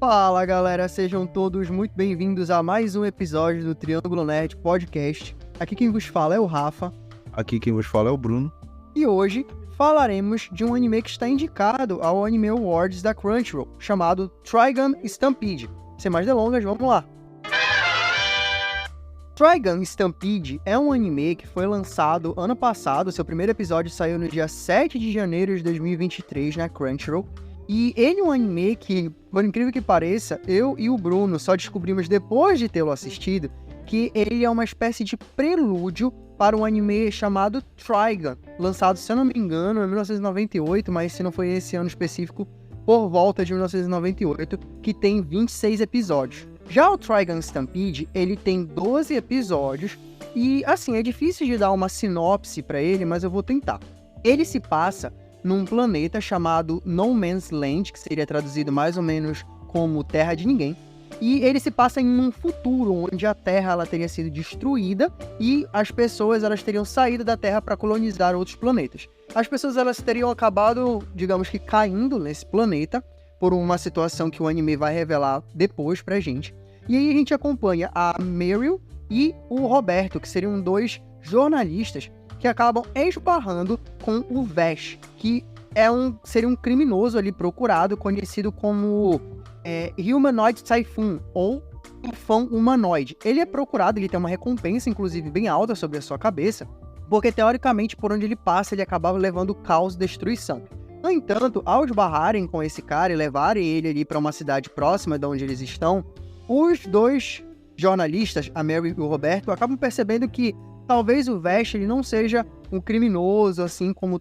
Fala galera, sejam todos muito bem-vindos a mais um episódio do Triângulo Nerd Podcast. Aqui quem vos fala é o Rafa. Aqui quem vos fala é o Bruno. E hoje falaremos de um anime que está indicado ao Anime Awards da Crunchyroll, chamado Trigun Stampede. Sem mais delongas, vamos lá! Trigun Stampede é um anime que foi lançado ano passado, seu primeiro episódio saiu no dia 7 de janeiro de 2023 na Crunchyroll. E ele é um anime que, por incrível que pareça, eu e o Bruno só descobrimos depois de tê-lo assistido que ele é uma espécie de prelúdio para um anime chamado Trigun, lançado, se eu não me engano, em 1998, mas se não foi esse ano específico, por volta de 1998, que tem 26 episódios. Já o Trigun Stampede, ele tem 12 episódios e, assim, é difícil de dar uma sinopse para ele, mas eu vou tentar. Ele se passa num planeta chamado No Man's Land, que seria traduzido mais ou menos como Terra de Ninguém, e ele se passa em um futuro onde a Terra ela teria sido destruída e as pessoas elas teriam saído da Terra para colonizar outros planetas. As pessoas elas teriam acabado, digamos que, caindo nesse planeta por uma situação que o anime vai revelar depois pra gente. E aí a gente acompanha a Meryl e o Roberto, que seriam dois jornalistas que acabam esbarrando com o Vash, que seria um criminoso ali procurado, conhecido como Humanoid Typhoon, ou Tufão Humanoide. Ele é procurado, ele tem uma recompensa, inclusive, bem alta sobre a sua cabeça, porque, teoricamente, por onde ele passa, ele acaba levando caos e destruição. No entanto, ao esbarrarem com esse cara e levarem ele ali para uma cidade próxima de onde eles estão, os dois jornalistas, a Mary e o Roberto, acabam percebendo que talvez o Vash ele não seja um criminoso, assim como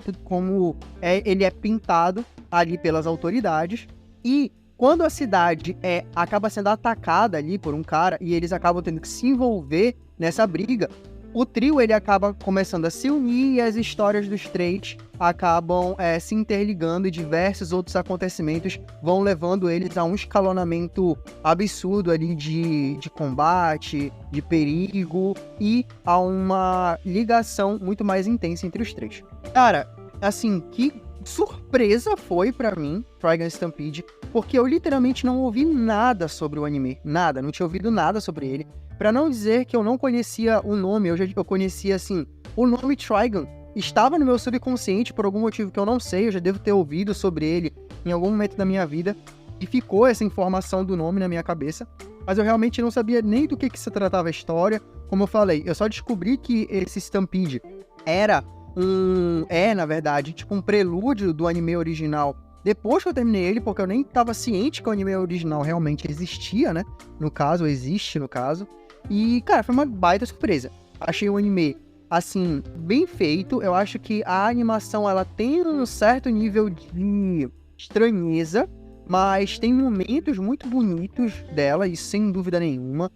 ele é pintado ali pelas autoridades. E quando a cidade acaba sendo atacada ali por um cara e eles acabam tendo que se envolver nessa briga, o trio ele acaba começando a se unir e as histórias dos três acabam se interligando e diversos outros acontecimentos vão levando eles a um escalonamento absurdo ali de combate, de perigo e a uma ligação muito mais intensa entre os três. Cara, assim, que surpresa foi pra mim, Trigun Stampede, porque eu literalmente não ouvi nada sobre o anime, nada, não tinha ouvido nada sobre ele. Pra não dizer que eu não conhecia o nome, eu conhecia, assim, o nome Trigun estava no meu subconsciente por algum motivo que eu não sei, eu já devo ter ouvido sobre ele em algum momento da minha vida, e ficou essa informação do nome na minha cabeça, mas eu realmente não sabia nem do que se tratava a história. Como eu falei, eu só descobri que esse Stampede na verdade, tipo um prelúdio do anime original depois que eu terminei ele, porque eu nem estava ciente que o anime original realmente existia, né? Existe no caso. E, cara, foi uma baita surpresa. Achei o anime, assim, bem feito. Eu acho que a animação, ela tem um certo nível de estranheza, mas tem momentos muito bonitos dela, e sem dúvida nenhuma.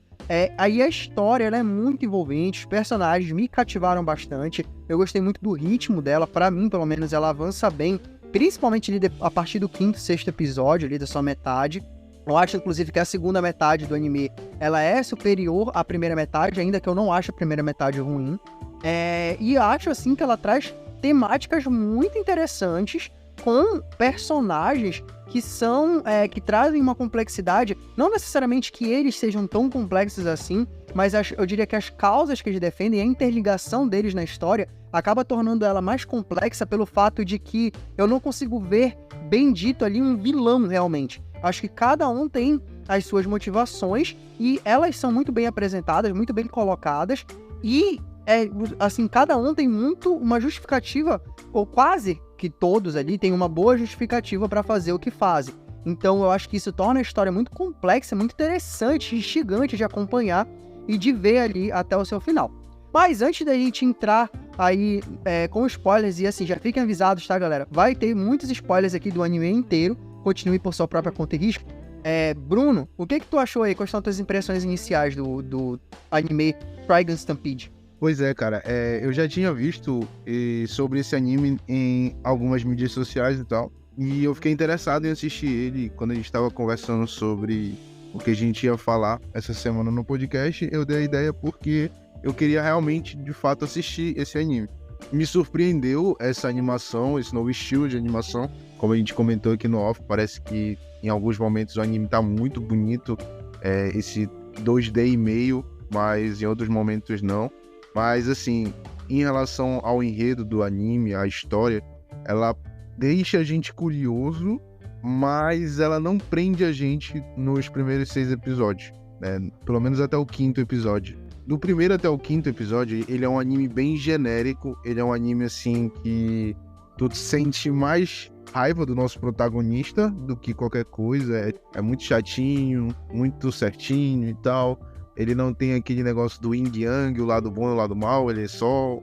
Aí a história, ela é muito envolvente, os personagens me cativaram bastante. Eu gostei muito do ritmo dela, pra mim, pelo menos, ela avança bem, principalmente ali a partir do 5º, 6º episódio, ali da sua metade. Eu acho, inclusive, que a segunda metade do anime, ela é superior à primeira metade, ainda que eu não ache a primeira metade ruim. E acho, assim, que ela traz temáticas muito interessantes, com personagens que trazem uma complexidade, não necessariamente que eles sejam tão complexos assim, mas eu diria que as causas que eles defendem e a interligação deles na história acaba tornando ela mais complexa pelo fato de que eu não consigo ver, bem dito ali, um vilão realmente. Acho que cada um tem as suas motivações e elas são muito bem apresentadas, muito bem colocadas e, assim, cada um tem uma justificativa, ou quase que todos ali têm uma boa justificativa para fazer o que fazem. Então eu acho que isso torna a história muito complexa, muito interessante, instigante de acompanhar e de ver ali até o seu final. Mas antes da gente entrar aí com spoilers, e assim, já fiquem avisados, tá, galera? Vai ter muitos spoilers aqui do anime inteiro, continue por sua própria conta e risco. Bruno, o que tu achou aí? Quais são as tuas impressões iniciais do anime Trigun Stampede? Pois é, cara, eu já tinha visto sobre esse anime em algumas mídias sociais e tal, e eu fiquei interessado em assistir ele quando a gente estava conversando sobre o que a gente ia falar essa semana no podcast. Eu dei a ideia porque eu queria realmente, de fato, assistir esse anime. me surpreendeu essa animação, esse novo estilo de animação. Como a gente comentou aqui no off, parece que em alguns momentos o anime tá muito bonito, esse 2D e meio, mas em outros momentos não. Mas assim, em relação ao enredo do anime, a história, ela deixa a gente curioso, mas ela não prende a gente nos primeiros 6 episódios, né? Pelo menos até o 5º episódio. Do primeiro até o 5º episódio, ele é um anime bem genérico, ele é um anime assim que tu sente mais raiva do nosso protagonista do que qualquer coisa, é muito chatinho, muito certinho e tal. Ele não tem aquele negócio do yin yang, o lado bom e o lado mal, ele é só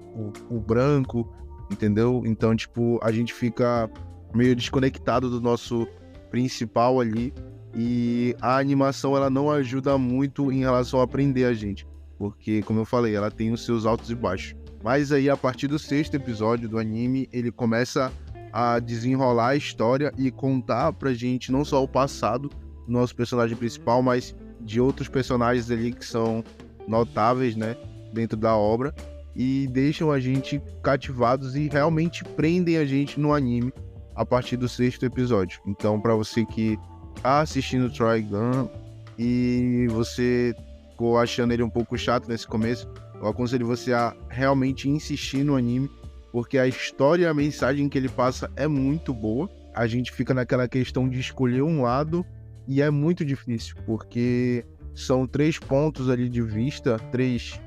o branco, entendeu? Então, tipo, a gente fica meio desconectado do nosso principal ali, e a animação ela não ajuda muito em relação a prender a gente, porque, como eu falei, ela tem os seus altos e baixos. Mas aí, a partir do 6º episódio do anime, ele começa a desenrolar a história e contar pra gente não só o passado do nosso personagem principal, mas de outros personagens ali que são notáveis, né, dentro da obra, e deixam a gente cativados e realmente prendem a gente no anime a partir do 6º episódio. Então, pra você que tá assistindo Trigun e você ficou achando ele um pouco chato nesse começo, eu aconselho você a realmente insistir no anime, porque a história e a mensagem que ele passa é muito boa. A gente fica naquela questão de escolher um lado e é muito difícil, porque são 3 pontos ali de vista, 3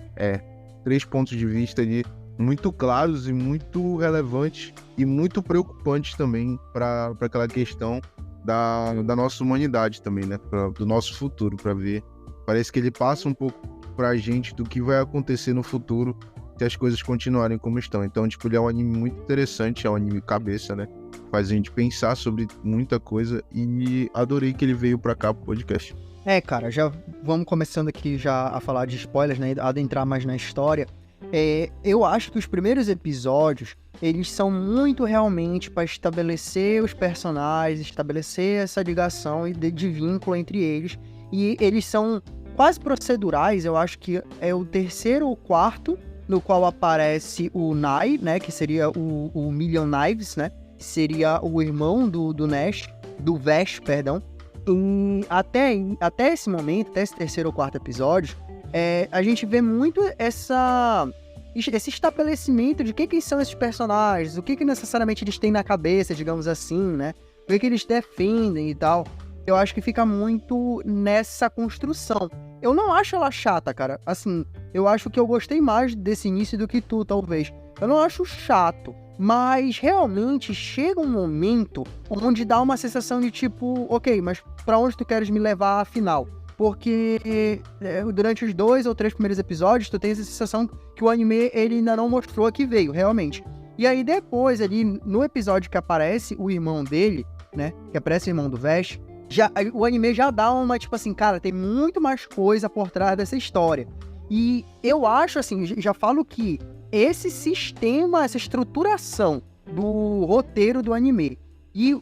pontos de vista ali muito claros e muito relevantes e muito preocupantes também para aquela questão da nossa humanidade também, né? Do nosso futuro, para ver. Parece que ele passa um pouco pra gente do que vai acontecer no futuro se as coisas continuarem como estão. Então, tipo, ele é um anime muito interessante, é um anime cabeça, né? Faz a gente pensar sobre muita coisa e adorei que ele veio pra cá pro podcast. Cara, já vamos começando aqui já a falar de spoilers, né? Adentrar mais na história. Eu acho que os primeiros episódios, eles são muito realmente para estabelecer os personagens, estabelecer essa ligação de vínculo entre eles. E eles são quase procedurais, eu acho que é o 3º ou 4º, no qual aparece o Nai, né, que seria o Million Knives, né, que seria o irmão do Nash, do Vash, perdão. E até esse momento, até esse 3º ou 4º episódio, a gente vê muito esse estabelecimento de quem são esses personagens, o que necessariamente eles têm na cabeça, digamos assim, né, o que eles defendem e tal. Eu acho que fica muito nessa construção. Eu não acho ela chata, cara. Assim, eu acho que eu gostei mais desse início do que tu, talvez. Eu não acho chato, mas realmente chega um momento onde dá uma sensação de tipo, ok, mas pra onde tu queres me levar afinal? Porque durante os 2 ou 3 primeiros episódios, tu tem essa sensação que o anime ele ainda não mostrou que veio, realmente. E aí depois, ali, no episódio que aparece o irmão dele, né, que aparece o irmão do Vash, o anime já dá uma, tipo assim, cara, tem muito mais coisa por trás dessa história. E eu acho, assim, já falo que esse sistema, essa estruturação do roteiro do anime e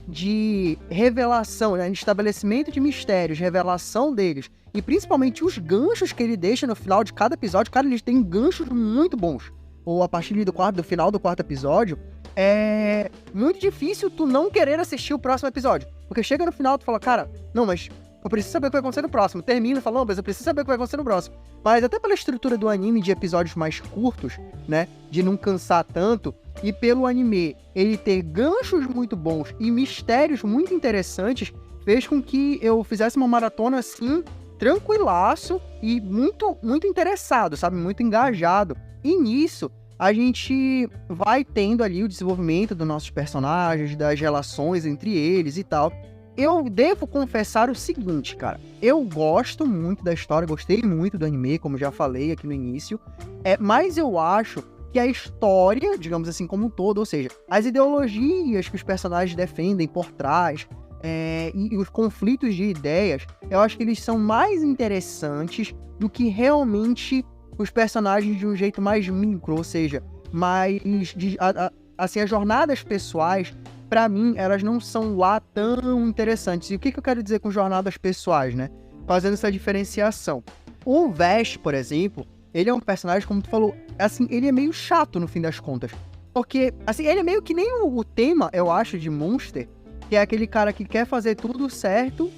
de revelação, né, estabelecimento de mistérios, revelação deles, e principalmente os ganchos que ele deixa no final de cada episódio, cara, eles têm ganchos muito bons. Ou a partir do final do 4º episódio, é muito difícil tu não querer assistir o próximo episódio. Porque chega no final, tu fala, cara, não, mas eu preciso saber o que vai acontecer no próximo. Termina e fala, não, mas eu preciso saber o que vai acontecer no próximo. Mas até pela estrutura do anime de episódios mais curtos, né, de não cansar tanto, e pelo anime ele ter ganchos muito bons e mistérios muito interessantes, fez com que eu fizesse uma maratona assim, tranquilaço e muito, muito interessado, sabe, muito engajado. E nisso, a gente vai tendo ali o desenvolvimento dos nossos personagens, das relações entre eles e tal. Eu devo confessar o seguinte, cara. Eu gosto muito da história, gostei muito do anime, como já falei aqui no início. Mas eu acho que a história, digamos assim, como um todo, ou seja, as ideologias que os personagens defendem por trás, e os conflitos de ideias, eu acho que eles são mais interessantes do que realmente os personagens de um jeito mais micro, ou seja, mais assim, as jornadas pessoais, pra mim, elas não são lá tão interessantes. E o que eu quero dizer com jornadas pessoais, né? Fazendo essa diferenciação. O Vash, por exemplo, ele é um personagem, como tu falou, assim, ele é meio chato no fim das contas. Porque, assim, ele é meio que nem o tema, eu acho, de Monster, que é aquele cara que quer fazer tudo certo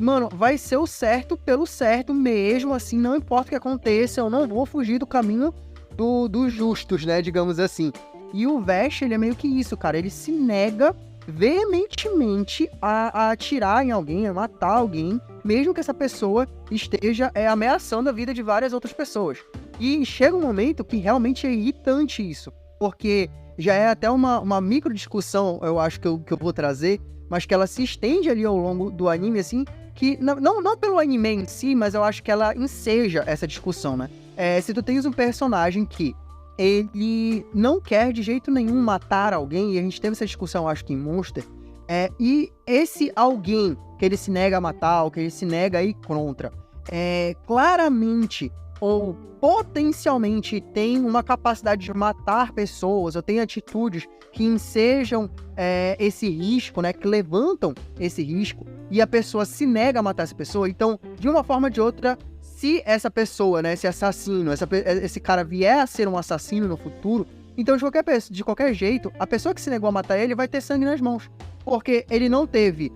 mano, vai ser o certo pelo certo mesmo, assim, não importa o que aconteça, eu não vou fugir do caminho dos justos, né, digamos assim. E o Vash, ele é meio que isso, cara, ele se nega veementemente a atirar em alguém, a matar alguém, mesmo que essa pessoa esteja ameaçando a vida de várias outras pessoas. E chega um momento que realmente é irritante isso, porque já é até uma micro discussão, eu acho que eu vou trazer, mas que ela se estende ali ao longo do anime, assim, que não pelo anime em si, mas eu acho que ela enseja essa discussão, né? Se tu tens um personagem que ele não quer de jeito nenhum matar alguém, e a gente teve essa discussão, acho que em Monster, e esse alguém que ele se nega a matar, ou que ele se nega a ir contra, claramente ou potencialmente tem uma capacidade de matar pessoas, ou tem atitudes que ensejam esse risco, né, que levantam esse risco, e a pessoa se nega a matar essa pessoa, então, de uma forma ou de outra, se essa pessoa, né, esse assassino, esse cara vier a ser um assassino no futuro, então de qualquer jeito, a pessoa que se negou a matar ele vai ter sangue nas mãos, porque ele não teve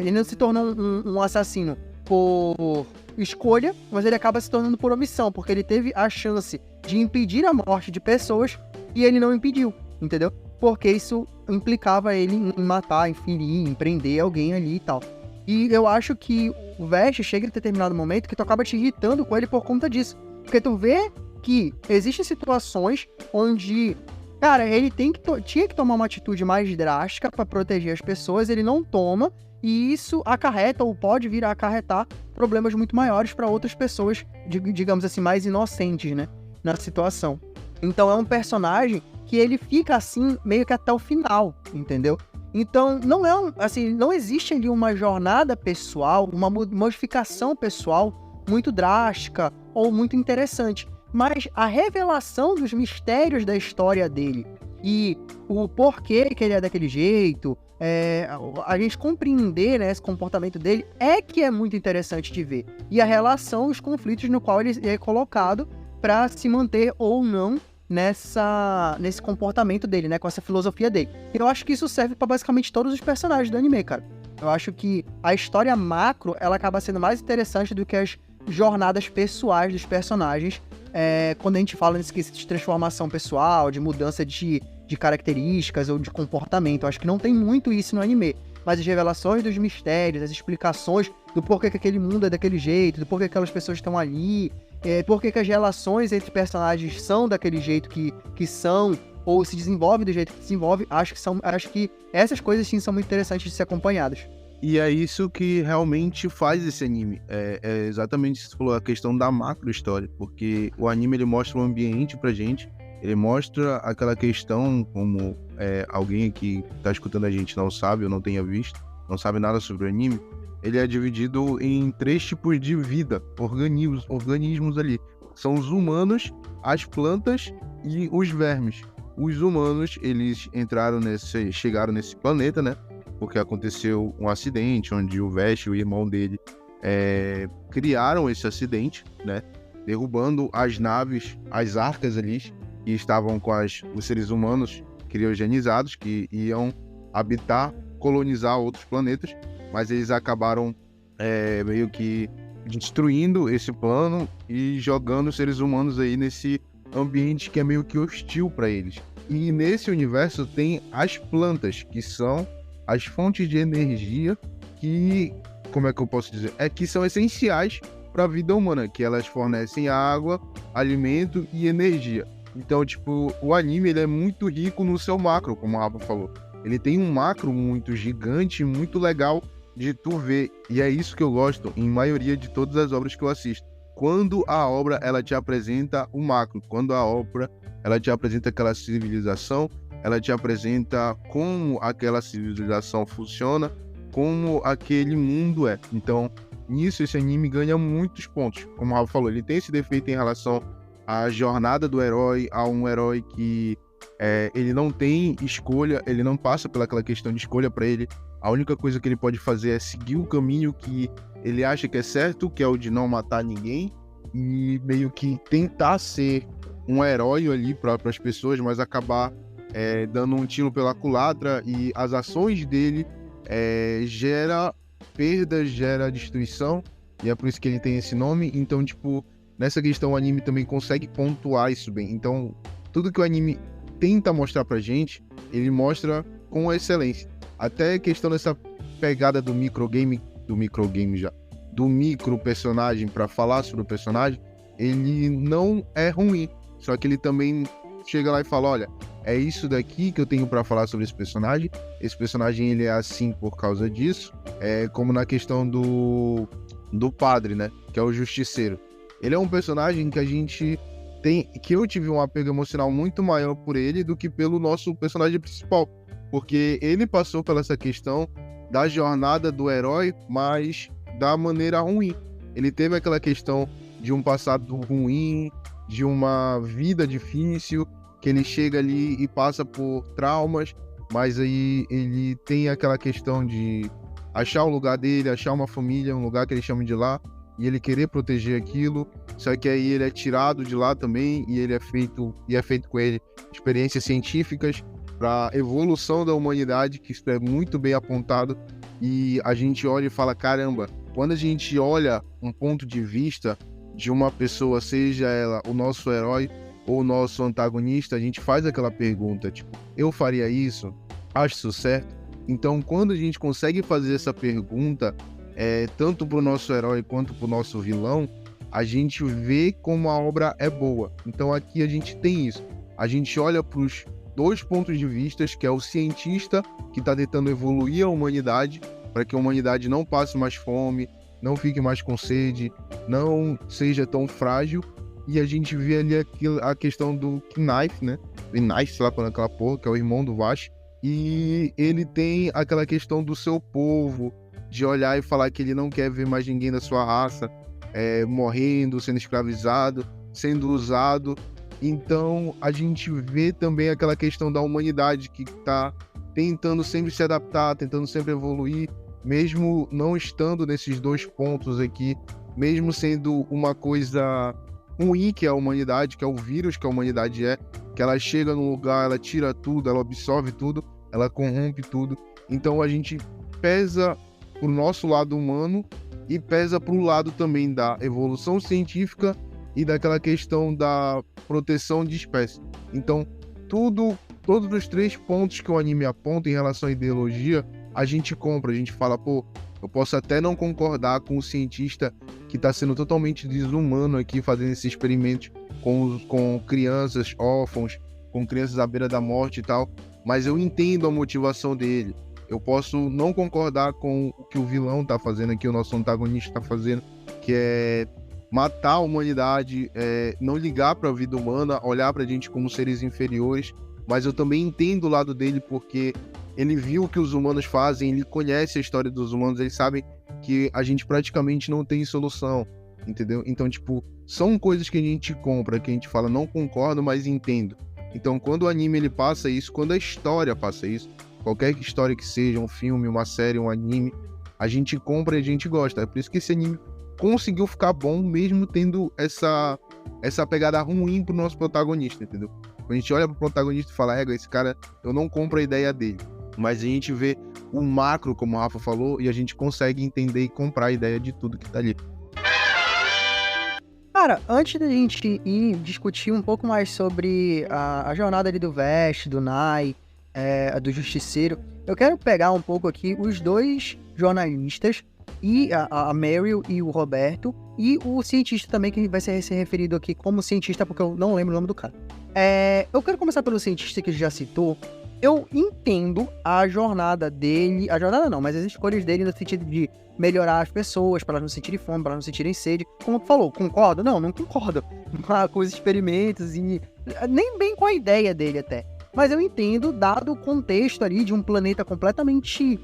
ele não se tornou um assassino por escolha, mas ele acaba se tornando por omissão, porque ele teve a chance de impedir a morte de pessoas e ele não impediu, entendeu? Porque isso implicava ele em matar, em ferir, em prender alguém ali e tal. E eu acho que o Vash chega em determinado momento que tu acaba te irritando com ele por conta disso. Porque tu vê que existem situações onde, cara, ele tinha que tomar uma atitude mais drástica para proteger as pessoas, ele não toma, e isso acarreta ou pode vir a acarretar problemas muito maiores para outras pessoas, digamos assim, mais inocentes, né, na situação. Então é um personagem que ele fica assim meio que até o final, entendeu? Então não existe ali uma jornada pessoal, uma modificação pessoal muito drástica ou muito interessante, mas a revelação dos mistérios da história dele e o porquê que ele é daquele jeito, a gente compreender, né, esse comportamento dele que é muito interessante de ver. E a relação, os conflitos no qual ele é colocado para se manter ou não nesse comportamento dele, né, com essa filosofia dele. Eu acho que isso serve para basicamente todos os personagens do anime, cara. Eu acho que a história macro, ela acaba sendo mais interessante do que as jornadas pessoais dos personagens, quando a gente fala nesse quesito de transformação pessoal, de mudança de características ou de comportamento. Eu acho que não tem muito isso no anime, mas as revelações dos mistérios, as explicações do porquê que aquele mundo é daquele jeito, do porquê que aquelas pessoas estão ali, porquê que as relações entre personagens são daquele jeito que são, ou se desenvolve do jeito que se desenvolve, acho que essas coisas sim são muito interessantes de ser acompanhadas. E é isso que realmente faz esse anime. É exatamente isso que você falou, a questão da macro história, porque o anime ele mostra o ambiente pra gente, ele mostra aquela questão, como alguém que tá escutando a gente não sabe ou não tenha visto, não sabe nada sobre o anime, ele é dividido em 3 tipos de vida, organismos ali. São os humanos, as plantas e os vermes. Os humanos, eles chegaram nesse planeta, né? Porque aconteceu um acidente onde o Vash e o irmão dele criaram esse acidente, né? Derrubando as naves, as arcas ali, que estavam com os seres humanos criogenizados, que iam habitar, colonizar outros planetas, mas eles acabaram meio que destruindo esse plano e jogando os seres humanos aí nesse ambiente que é meio que hostil para eles. E nesse universo tem as plantas, que são as fontes de energia que, como é que eu posso dizer? Que são essenciais para a vida humana, que elas fornecem água, alimento e energia. Então, tipo, o anime ele é muito rico no seu macro, como a Rafa falou. Ele tem um macro muito gigante, muito legal de tu ver. E é isso que eu gosto em maioria de todas as obras que eu assisto. Quando a obra ela te apresenta o macro, quando a obra ela te apresenta aquela civilização, ela te apresenta como aquela civilização funciona, como aquele mundo é. Então, nisso esse anime ganha muitos pontos. Como o Rafa falou, ele tem esse defeito em relação à jornada do herói, a um herói que ele não tem escolha, ele não passa pelaquela questão de escolha para ele. A única coisa que ele pode fazer é seguir o caminho que ele acha que é certo, que é o de não matar ninguém, e meio que tentar ser um herói ali para as pessoas, mas acabar dando um tiro pela culatra, e as ações dele gera perda, gera destruição, e é por isso que ele tem esse nome. Então, tipo, nessa questão o anime também consegue pontuar isso bem. Então, tudo que o anime tenta mostrar pra gente, ele mostra com excelência. Até a questão dessa pegada do micro personagem para falar sobre o personagem, ele não é ruim, só que ele também chega lá e fala, olha, é isso daqui que eu tenho para falar sobre esse personagem ele é assim por causa disso, como na questão do padre, né, que é o justiceiro. Ele é um personagem que a gente tem, que eu tive um apego emocional muito maior por ele do que pelo nosso personagem principal, porque ele passou pela essa questão da jornada do herói, mas da maneira ruim. Ele teve aquela questão de um passado ruim, de uma vida difícil, que ele chega ali e passa por traumas, mas aí ele tem aquela questão de achar o lugar dele, achar uma família, um lugar que ele chama de lá, e ele querer proteger aquilo, só que aí ele é tirado de lá também, e é feito com ele experiências científicas para evolução da humanidade, que isso é muito bem apontado, e a gente olha e fala, caramba, quando a gente olha um ponto de vista de uma pessoa, seja ela o nosso herói ou o nosso antagonista, a gente faz aquela pergunta, tipo, eu faria isso? Acho isso certo? Então, quando a gente consegue fazer essa pergunta, tanto pro nosso herói quanto pro nosso vilão, a gente vê como a obra é boa. Então aqui a gente tem isso. A gente olha pros dois pontos de vista, que é o cientista que está tentando evoluir a humanidade para que a humanidade não passe mais fome, não fique mais com sede, não seja tão frágil. E a gente vê ali a questão do Knife, né? O Knife, sei lá, aquela porra, que é o irmão do Vash. E ele tem aquela questão do seu povo, de olhar e falar que ele não quer ver mais ninguém da sua raça morrendo, sendo escravizado, sendo usado. Então a gente vê também aquela questão da humanidade que está tentando sempre se adaptar, tentando sempre evoluir, mesmo não estando nesses dois pontos aqui, mesmo sendo uma coisa ruim que é a humanidade, que é o vírus que a humanidade que ela chega num lugar, ela tira tudo, ela absorve tudo, ela corrompe tudo. Então a gente pesa pro nosso lado humano e pesa pro lado também da evolução científica e daquela questão da proteção de espécies. Então, todos os três pontos que o anime aponta em relação à ideologia, a gente compra, a gente fala, pô, eu posso até não concordar com o cientista que está sendo totalmente desumano aqui, fazendo esses experimentos com crianças órfãos, com crianças à beira da morte e tal, mas eu entendo a motivação dele. Eu posso não concordar com o que o vilão está fazendo aqui, o nosso antagonista está fazendo, que é matar a humanidade, não ligar para a vida humana, olhar para a gente como seres inferiores, mas eu também entendo o lado dele porque ele viu o que os humanos fazem, ele conhece a história dos humanos, ele sabe que a gente praticamente não tem solução, entendeu? Então, tipo, são coisas que a gente compra, que a gente fala, não concordo, mas entendo. Então, quando o anime ele passa isso, quando a história passa isso, qualquer história que seja, um filme, uma série, um anime, a gente compra e a gente gosta. É por isso que esse anime conseguiu ficar bom, mesmo tendo essa pegada ruim pro nosso protagonista, entendeu? Quando a gente olha pro protagonista e fala, esse cara, eu não compro a ideia dele. Mas a gente vê o macro, como o Rafa falou, e a gente consegue entender e comprar a ideia de tudo que tá ali. Cara, antes da gente ir discutir um pouco mais sobre a jornada ali do Vash, do Nai, do Justiceiro, eu quero pegar um pouco aqui os dois jornalistas, e a Meryl e o Roberto, e o cientista também, que vai ser referido aqui como cientista, porque eu não lembro o nome do cara. Eu quero começar pelo cientista que já citou. Eu entendo a jornada dele, a jornada não, mas as escolhas dele no sentido de melhorar as pessoas, para elas não sentirem fome, para elas não sentirem sede. Como tu falou, concordo? Não concordo com os experimentos e nem bem com a ideia dele até. Mas eu entendo, dado o contexto ali de um planeta completamente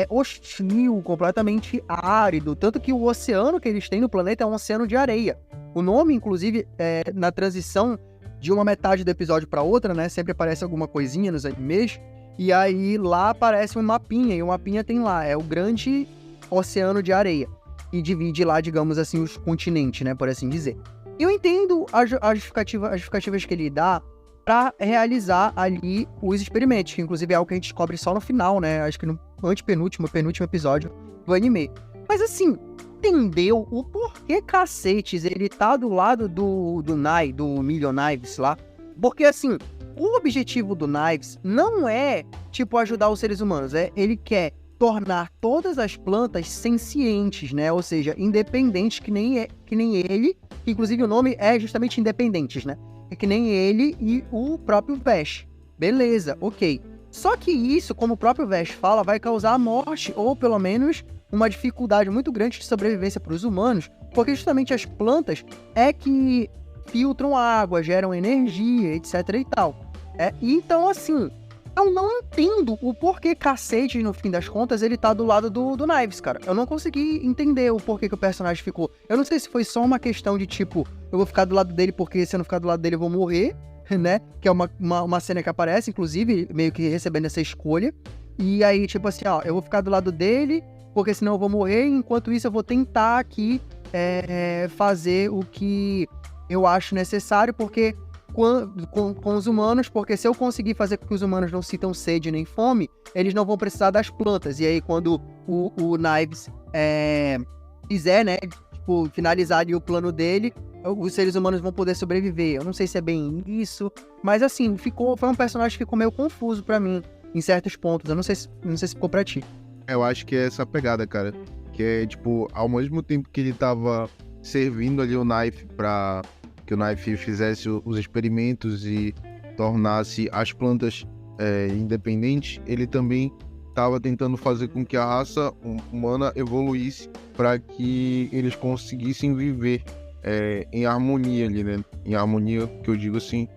hostil, completamente árido, tanto que o oceano que eles têm no planeta é um oceano de areia. O nome, inclusive, na transição de uma metade do episódio para outra, né, sempre aparece alguma coisinha nos animes, e aí lá aparece um mapinha, e o mapinha tem lá, o grande oceano de areia, e divide lá, digamos assim, os continentes, né, por assim dizer. Eu entendo as justificativas que ele dá pra realizar ali os experimentos, que inclusive é algo que a gente descobre só no final, né? Acho que no penúltimo episódio do anime. Mas assim, entendeu o porquê cacetes ele tá do lado do Million Knives lá? Porque assim, o objetivo do Knives não é, tipo, ajudar os seres humanos, ele quer tornar todas as plantas sencientes, né? Ou seja, independentes que nem ele, que inclusive o nome é justamente independentes, né? É que nem ele e o próprio Vash. Beleza, ok. Só que isso, como o próprio Vash fala, vai causar a morte, ou pelo menos uma dificuldade muito grande de sobrevivência para os humanos, porque justamente as plantas é que filtram água, geram energia, etc e tal. Então, assim, eu não entendo o porquê cacete, no fim das contas, ele tá do lado do Knives, cara. Eu não consegui entender o porquê que o personagem ficou. Eu não sei se foi só uma questão de, tipo, eu vou ficar do lado dele porque se eu não ficar do lado dele eu vou morrer, né? Que é uma cena que aparece, inclusive, meio que recebendo essa escolha. E aí, tipo assim, ó, eu vou ficar do lado dele porque senão eu vou morrer, enquanto isso eu vou tentar aqui fazer o que eu acho necessário, porque com os humanos, porque se eu conseguir fazer com que os humanos não sintam sede nem fome, eles não vão precisar das plantas. E aí, quando o Knives fizer, né, tipo, finalizar ali o plano dele, os seres humanos vão poder sobreviver. Eu não sei se é bem isso, mas assim, foi um personagem que ficou meio confuso pra mim, em certos pontos. Eu não sei se ficou pra ti. Eu acho que é essa pegada, cara. Que é, tipo, ao mesmo tempo que ele tava servindo ali o Knife pra que o Knife fizesse os experimentos e tornasse as plantas independentes, ele também estava tentando fazer com que a raça humana evoluísse para que eles conseguissem viver em harmonia ali, né? Em harmonia, que eu digo assim,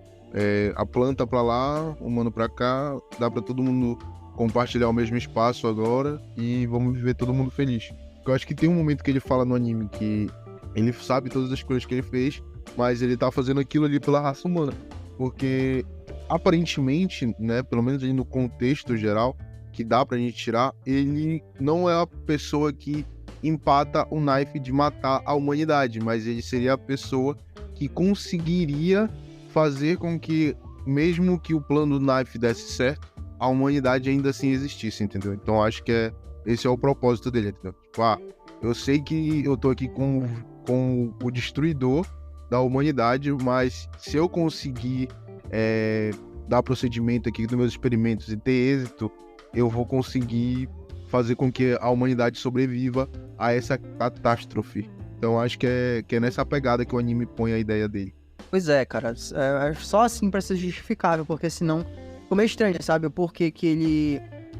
a planta para lá, o humano para cá, dá para todo mundo compartilhar o mesmo espaço agora e vamos viver todo mundo feliz. Eu acho que tem um momento que ele fala no anime que ele sabe todas as coisas que ele fez, mas ele tá fazendo aquilo ali pela raça humana. Porque, aparentemente, né, pelo menos ali no contexto geral, que dá pra gente tirar, ele não é a pessoa que empata o Knife de matar a humanidade, mas ele seria a pessoa que conseguiria fazer com que, mesmo que o plano do Knife desse certo, a humanidade ainda assim existisse, entendeu? Então acho que esse é o propósito dele, entendeu? Tipo, eu sei que eu tô aqui com o destruidor da humanidade, mas se eu conseguir dar procedimento aqui nos meus experimentos e ter êxito, eu vou conseguir fazer com que a humanidade sobreviva a essa catástrofe. Então acho que é nessa pegada que o anime põe a ideia dele. Pois é, cara, é só assim pra ser justificável, porque senão ficou meio estranho, sabe? O porquê que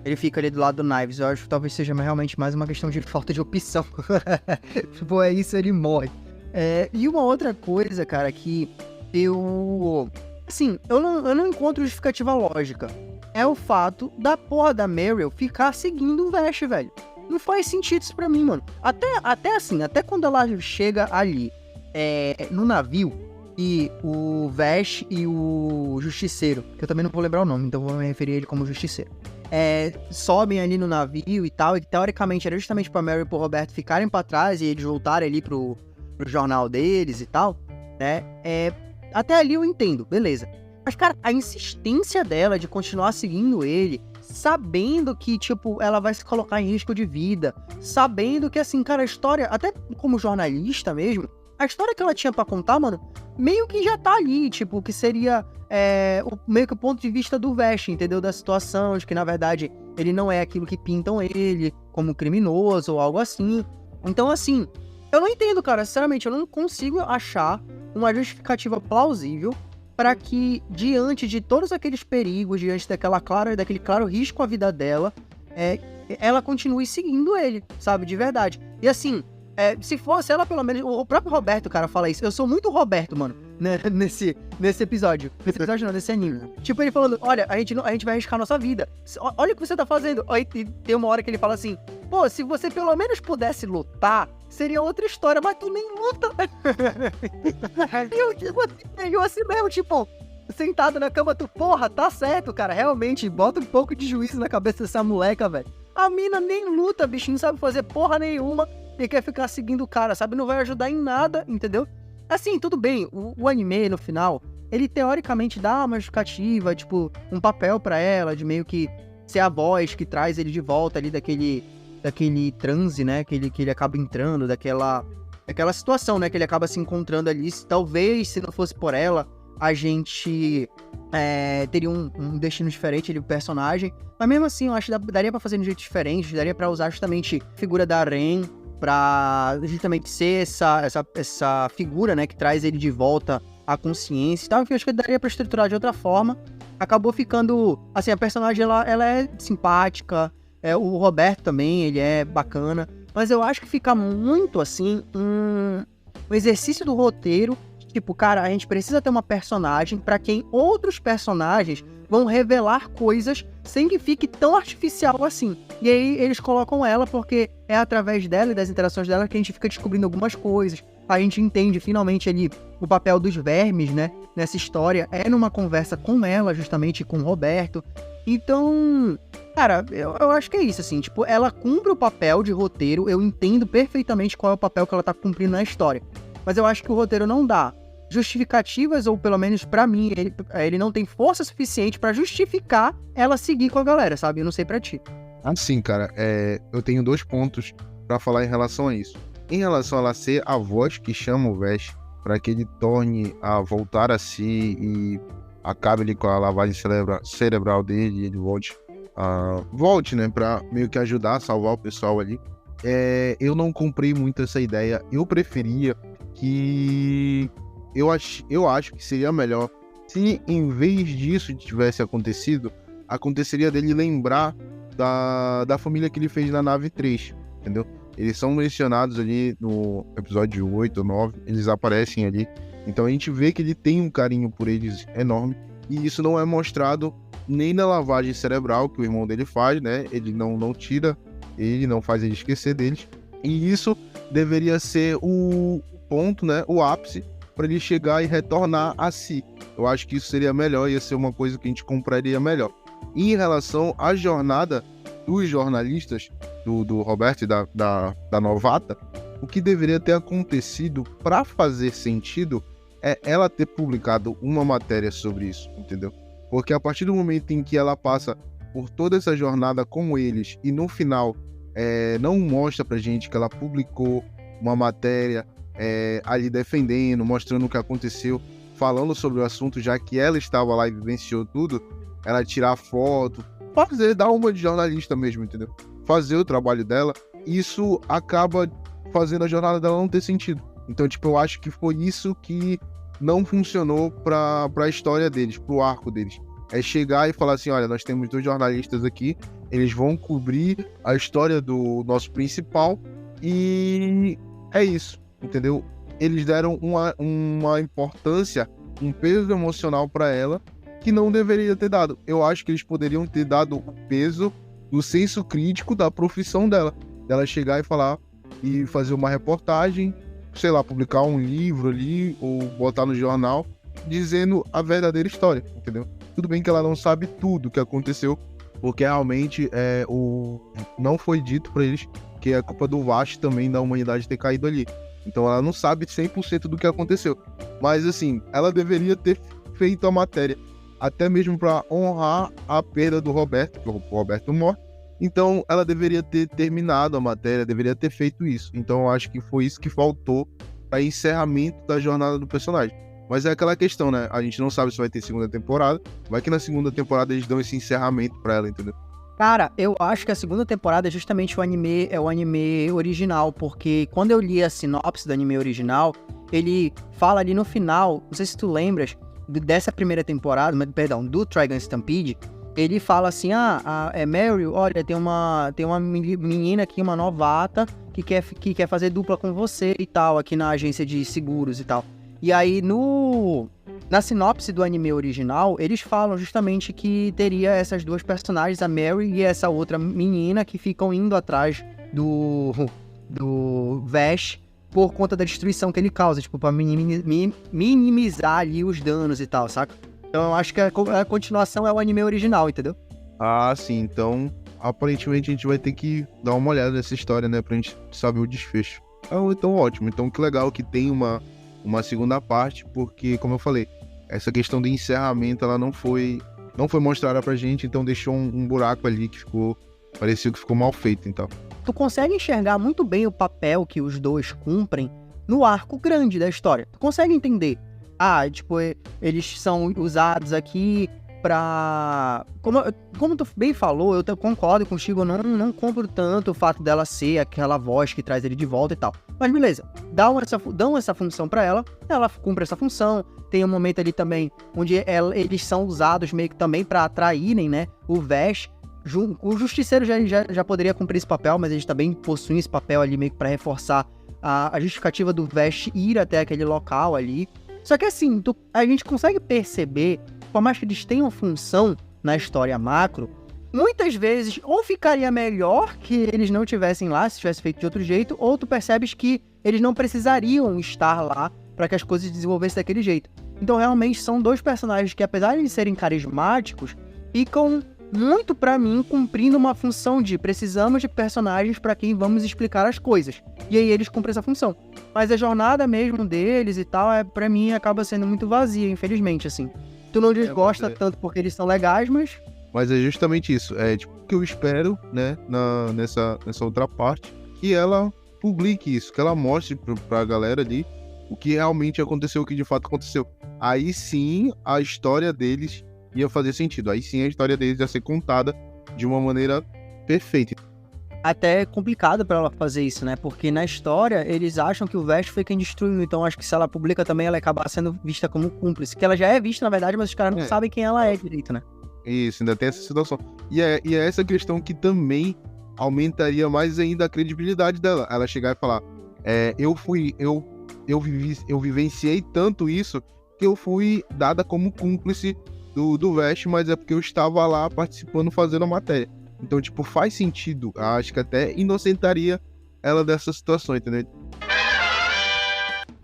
ele fica ali do lado do Knives. Eu acho que talvez seja realmente mais uma questão de falta de opção. Tipo, é isso, ele morre. E uma outra coisa, cara, que assim, eu não encontro justificativa lógica. É o fato da porra da Meryl ficar seguindo o Vash, velho. Não faz sentido isso pra mim, mano. Até quando ela chega ali, no navio, e o Vash e o Justiceiro, que eu também não vou lembrar o nome, então vou me referir a ele como Justiceiro, sobem ali no navio e tal, e que teoricamente era justamente pra Meryl e pro Roberto ficarem pra trás e eles voltarem ali pro jornal deles e tal, né? Até ali eu entendo, beleza. Mas, cara, a insistência dela de continuar seguindo ele, sabendo que, tipo, ela vai se colocar em risco de vida, sabendo que, assim, cara, a história, até como jornalista mesmo, a história que ela tinha pra contar, mano, meio que já tá ali, tipo, que seria meio que o ponto de vista do Vash, entendeu? Da situação, de que, na verdade, ele não é aquilo que pintam ele como criminoso ou algo assim. Então, assim, eu não entendo, cara, sinceramente, eu não consigo achar uma justificativa plausível para que, diante de todos aqueles perigos, diante daquele claro risco à vida dela, ela continue seguindo ele, sabe, de verdade. E assim, se fosse ela, pelo menos, o próprio Roberto, cara, fala isso. Eu sou muito Roberto, mano, né, nesse episódio. Nesse episódio não, nesse anime. Tipo, ele falando, olha, a gente vai arriscar a nossa vida. Olha o que você tá fazendo. Aí tem uma hora que ele fala assim, pô, se você pelo menos pudesse lutar, seria outra história, mas tu nem luta. E eu assim mesmo, tipo, sentado na cama, tu, porra, tá certo, cara, realmente, bota um pouco de juízo na cabeça dessa moleca, velho. A mina nem luta, bichinho, não sabe fazer porra nenhuma e quer ficar seguindo o cara, sabe? Não vai ajudar em nada, entendeu? Assim, tudo bem, o anime, no final, ele teoricamente dá uma justificativa, tipo, um papel pra ela, de meio que ser a voz que traz ele de volta ali daquele transe, né, que ele acaba entrando, daquela situação, né, que ele acaba se encontrando ali. Talvez, se não fosse por ela, a gente teria um destino diferente ali pro personagem. Mas mesmo assim, eu acho que daria pra fazer de um jeito diferente, daria pra usar justamente a figura da Ren pra justamente ser essa figura, né, que traz ele de volta à consciência e tal. Eu acho que daria pra estruturar de outra forma. Acabou ficando, assim, a personagem, ela é simpática, o Roberto também, ele é bacana, mas eu acho que fica muito, assim, um exercício do roteiro. Tipo, cara, a gente precisa ter uma personagem pra quem outros personagens vão revelar coisas sem que fique tão artificial assim. E aí eles colocam ela porque é através dela e das interações dela que a gente fica descobrindo algumas coisas. A gente entende finalmente ali o papel dos vermes, né, nessa história. É numa conversa com ela, justamente com o Roberto. Então, cara, eu acho que é isso, assim. Tipo, ela cumpre o papel de roteiro. Eu entendo perfeitamente qual é o papel que ela tá cumprindo na história. Mas eu acho que o roteiro não dá justificativas, ou pelo menos pra mim, ele não tem força suficiente pra justificar ela seguir com a galera, sabe? Eu não sei pra ti. Assim, cara, eu tenho 2 pontos pra falar em relação a isso. Em relação a ela ser a voz que chama o Vash pra que ele torne a voltar a si e acabe ali com a lavagem cerebral dele e ele volte, né, pra meio que ajudar a salvar o pessoal ali. Eu não comprei muito essa ideia. Eu preferia que... Eu acho que seria melhor se, em vez disso tivesse acontecido, aconteceria dele lembrar da família que ele fez na nave 3, entendeu? Eles são mencionados ali no episódio 8 ou 9, eles aparecem ali. Então a gente vê que ele tem um carinho por eles enorme, e isso não é mostrado nem na lavagem cerebral que o irmão dele faz, né? Ele não tira, ele não faz ele esquecer deles. E isso deveria ser o ponto, né? O ápice para ele chegar e retornar a si. Eu acho que isso seria melhor, ia ser uma coisa que a gente compraria melhor. E em relação à jornada dos jornalistas, do Roberto e da novata, o que deveria ter acontecido para fazer sentido é ela ter publicado uma matéria sobre isso, entendeu? Porque a partir do momento em que ela passa por toda essa jornada com eles e no final não mostra pra gente que ela publicou uma matéria ali defendendo, mostrando o que aconteceu, falando sobre o assunto, já que ela estava lá e vivenciou tudo, ela tirar foto, dar uma de jornalista mesmo, entendeu? Fazer o trabalho dela, isso acaba fazendo a jornada dela não ter sentido. Então, tipo, eu acho que foi isso que não funcionou pra história deles, pro arco deles. É chegar e falar assim, olha, nós temos 2 jornalistas aqui, eles vão cobrir a história do nosso principal e é isso. Entendeu? Eles deram uma importância, um peso emocional para ela que não deveria ter dado. Eu acho que eles poderiam ter dado o peso do senso crítico da profissão dela. Dela chegar e falar e fazer uma reportagem, sei lá, publicar um livro ali ou botar no jornal dizendo a verdadeira história, entendeu? Tudo bem que ela não sabe tudo o que aconteceu, porque realmente não foi dito para eles que é culpa do Vash também da humanidade ter caído ali. Então ela não sabe 100% do que aconteceu. Mas assim, ela deveria ter feito a matéria, até mesmo para honrar a perda do Roberto, que o Roberto morre. Então ela deveria ter terminado a matéria, deveria ter feito isso. Então eu acho que foi isso que faltou para encerramento da jornada do personagem. Mas é aquela questão, né? A gente não sabe se vai ter segunda temporada. Vai que na segunda temporada eles dão esse encerramento para ela, entendeu? Cara, eu acho que a segunda temporada é justamente o anime original, porque quando eu li a sinopse do anime original, ele fala ali no final, não sei se tu lembras, dessa primeira temporada, do Trigun Stampede, ele fala assim, Mary, olha, tem uma menina aqui, uma novata, que quer fazer dupla com você e tal, aqui na agência de seguros e tal. E aí, na sinopse do anime original, eles falam justamente que teria essas 2 personagens, a Mary e essa outra menina, que ficam indo atrás do Vash por conta da destruição que ele causa, tipo, pra minimizar ali os danos e tal, saca? Então eu acho que a continuação é o anime original, entendeu? Ah, sim, então aparentemente a gente vai ter que dar uma olhada nessa história, né, pra gente saber o desfecho. Então ótimo, então que legal que tem uma uma segunda parte, porque, como eu falei, essa questão do encerramento, ela não foi mostrada pra gente, então deixou um buraco ali que parecia que ficou mal feito, então. Tu consegue enxergar muito bem o papel que os dois cumprem no arco grande da história. Tu consegue entender? Tipo, eles são usados aqui pra... Como tu bem falou, eu concordo contigo, eu não compro tanto o fato dela ser aquela voz que traz ele de volta e tal. Mas beleza, dão essa função pra ela cumpre essa função. Tem um momento ali também onde eles são usados meio que também pra atraírem, né, o Vash. O Justiceiro já poderia cumprir esse papel, mas eles também possuem esse papel ali meio que pra reforçar a justificativa do Vash ir até aquele local ali. Só que assim, a gente consegue perceber, por mais que eles tenham função na história macro, muitas vezes ou ficaria melhor que eles não estivessem lá, se tivesse feito de outro jeito, ou tu percebes que eles não precisariam estar lá para que as coisas se desenvolvessem daquele jeito. Então realmente são dois personagens que, apesar de serem carismáticos, ficam muito pra mim cumprindo uma função de precisamos de personagens pra quem vamos explicar as coisas. E aí eles cumprem essa função. Mas a jornada mesmo deles e tal, pra mim acaba sendo muito vazia, infelizmente, assim. Tu não desgosta tanto porque eles são legais, mas... Mas é justamente isso. É tipo o que eu espero, né, nessa outra parte, que ela publique isso, que ela mostre pra galera ali o que realmente aconteceu, o que de fato aconteceu. Aí sim, a história deles ia fazer sentido. Aí sim a história deles ia ser contada de uma maneira perfeita. Até é complicado pra ela fazer isso, né? Porque na história eles acham que o Vash foi quem destruiu. Então acho que se ela publica também, ela acaba sendo vista como cúmplice. Que ela já é vista, na verdade, mas os caras não sabem quem ela é direito, né? Isso, ainda tem essa situação. E é essa questão que também aumentaria mais ainda a credibilidade dela. Ela chegar e falar, eu vivenciei tanto isso que eu fui dada como cúmplice do Vash, mas é porque eu estava lá participando, fazendo a matéria. Então, tipo, faz sentido. Acho que até inocentaria ela dessa situação, entendeu?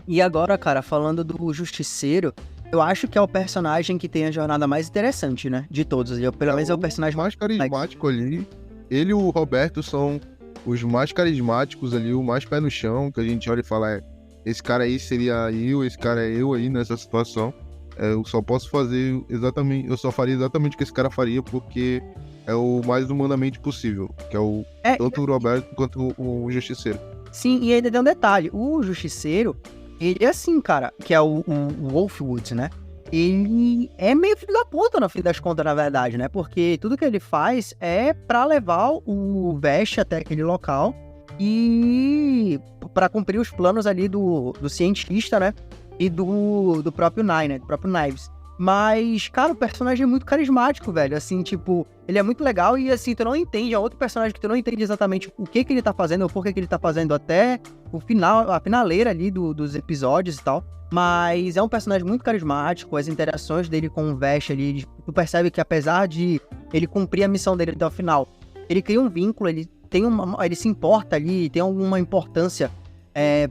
E agora, cara, falando do Justiceiro, eu acho que é o personagem que tem a jornada mais interessante, né? De todos. Pelo menos é o personagem mais carismático ali. Ele e o Roberto são os mais carismáticos ali, o mais pé no chão, que a gente olha e fala, esse cara aí seria eu, esse cara é eu aí nessa situação. Eu só faria exatamente o que esse cara faria, porque é o mais humanamente possível, que é tanto o Roberto quanto o Justiceiro. Sim, e ainda tem um detalhe, o Justiceiro, ele é assim, cara, que é o Wolfwood, né? Ele é meio filho da puta, no fim das contas, na verdade, né? Porque tudo que ele faz é pra levar o Vash até aquele local e pra cumprir os planos ali do cientista, né? E do próprio Nine, né? Do próprio Knives. Mas, cara, o personagem é muito carismático, velho. Assim, tipo, ele é muito legal e, assim, tu não entende. É outro personagem que tu não entende exatamente o que ele tá fazendo ou por que ele tá fazendo até o final, a finaleira ali dos episódios e tal. Mas é um personagem muito carismático. As interações dele com o Vash ali, tu percebe que apesar de ele cumprir a missão dele até o final, ele cria um vínculo, ele se importa ali, tem alguma importância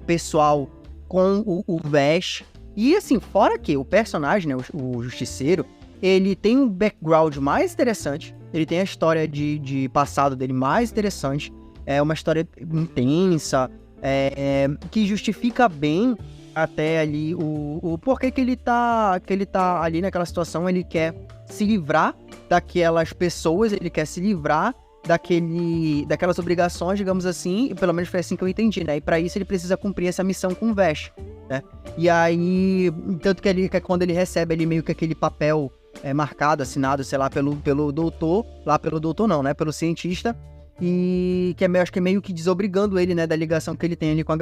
pessoal com o Vash. E assim, fora que o personagem, né, o Justiceiro, ele tem um background mais interessante, ele tem a história de passado dele mais interessante, é uma história intensa, que justifica bem até ali o porquê que ele tá ali naquela situação. Ele quer se livrar daquelas pessoas, ele quer se livrar daquelas obrigações, digamos assim, e pelo menos foi assim que eu entendi, né? E pra isso ele precisa cumprir essa missão com o Vash, né? E aí, tanto que quando ele recebe ali meio que aquele papel marcado, assinado, sei lá, pelo doutor, não, né? Pelo cientista, e que acho que é meio que desobrigando ele, né, da ligação que ele tem ali com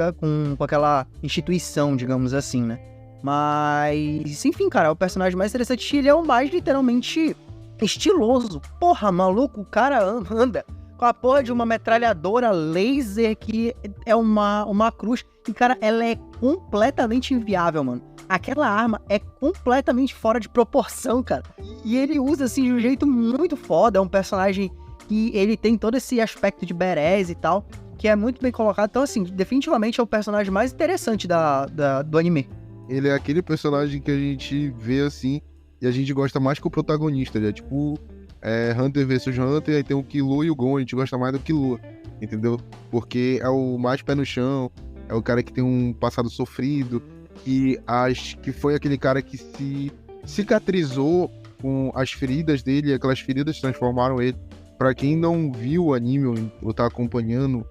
aquela instituição, digamos assim, né? Mas, enfim, cara, é o personagem mais interessante, ele é o mais literalmente estiloso. Porra, maluco, o cara anda com a porra de uma metralhadora laser que é uma cruz. E, cara, ela é completamente inviável, mano. Aquela arma é completamente fora de proporção, cara. E ele usa, assim, de um jeito muito foda. É um personagem que ele tem todo esse aspecto de badass e tal, que é muito bem colocado. Então, assim, definitivamente é o personagem mais interessante do anime. Ele é aquele personagem que a gente vê, assim, e a gente gosta mais que o protagonista. Ele é tipo Hunter vs Hunter, aí tem o Killua e o Gon, a gente gosta mais do Killua, entendeu? Porque é o mais pé no chão, é o cara que tem um passado sofrido, que foi aquele cara que se cicatrizou com as feridas dele, aquelas feridas transformaram ele. Pra quem não viu o anime ou tá acompanhando,